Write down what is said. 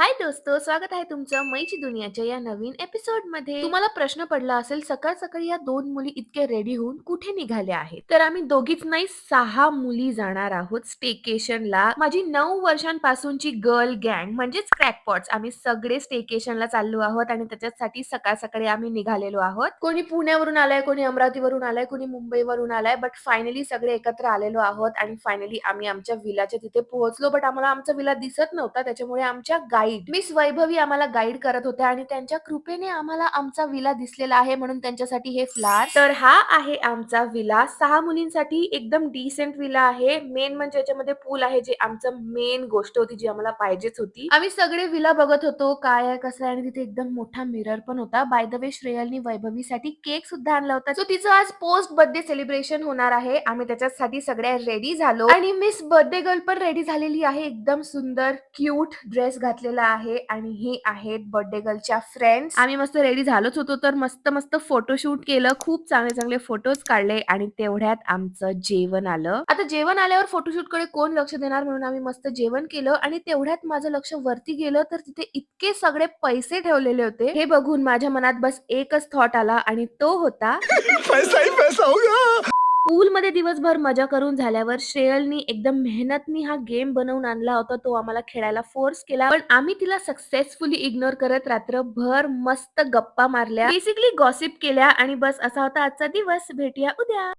हाय दोस्तो, स्वागत आहे तुमचं मैची दुनियाच्या या नवीन एपिसोडमध्ये. तुम्हाला प्रश्न पडला असेल, सकाळ-सकाळी या 2 मुली इतके रेडी होऊन कुठे निघाल्या आहेत? तर आम्ही दोघीच नाही, 6 मुली जाणार आहोत स्टेकेशनला. माझी 9 वर्षांपासूनची गर्ल गँग म्हणजेच क्रॅकपॉट्स आम्ही सगळे स्टेकेशनला चाललो आहोत आणि त्याच्यासाठी सकाळ-सकाळी आम्ही निघालेलो आहोत. कोणी पुण्यावरून आलाय, कोणी अमरावतीवरून आलाय, कोणी मुंबईवरून आलाय, बट फायनली सगळे एकत्र आलेलो आहोत आणि फायनली आम्ही आमच्या विलाच्या तिथे पोहोचलो. बट आम्हाला आमचा विला दिसत नव्हता, त्याच्यामुळे आमच्या गाईड मिस वैभवी आम्हाला गाईड करत होत्या आणि त्यांच्या कृपेने आम्हाला आमचा विला दिसलेला आहे, म्हणून त्यांच्यासाठी हे फ्लावर्स. तर हा आहे आमचा विला. 6 मुलींसाठी एकदम डिसेंट विला आहे. मेन म्हणजे याच्यामध्ये पूल आहे, जे आमचं मेन गोष्ट होती, जी आम्हाला पाहिजेच होती. आम्ही सगळे विला बघत होतो, काय आहे कसं आहे, आणि तिथे एकदम मोठा मिरर पण होता. बाय द वे, श्रेयलनी वैभवीसाठी केक सुद्धा आणला होता. सो तिचं आज पोस्ट बर्थडे सेलिब्रेशन होणार आहे. आम्ही त्याच्यासाठी सगळ्या रेडी झालो आणि मिस बर्थडे गर्ल पण रेडी झालेली आहे. एकदम सुंदर क्यूट ड्रेस घातलेला आहे आणि हे आहेत बर्थडे गर्लच्या फ्रेंड्स. आम्ही मस्त रेडी झालोच होतो, तर मस्त मस्त फोटोशूट केलं. खूप चांगले चांगले फोटोज काढले आणि तेवढ्यात आमचं जेवण आलं. आता जेवण आल्यावर फोटोशूट कडे कोण लक्ष देणार, म्हणून आम्ही मस्त जेवण केलं आणि तेवढ्यात माझं लक्ष वरती गेलं, तर तिथे इतके सगळे पैसे ठेवलेले होते. हे बघून माझ्या मनात बस एकच थॉट आला आणि तो होता पैसा ही पैसा होगा. पूलमध्ये दिवसभर मजा करून झाल्यावर श्रेयलनी एकदम मेहनतनी हा गेम बनवून आणला होता. तो आम्हाला खेळायला फोर्स केला, पण आम्ही तिला सक्सेसफुली इग्नोर करत रात्रभर मस्त गप्पा मारल्या, बेसिकली गॉसिप केल्या आणि बस असा होता आजचा दिवस. भेटूया उद्या.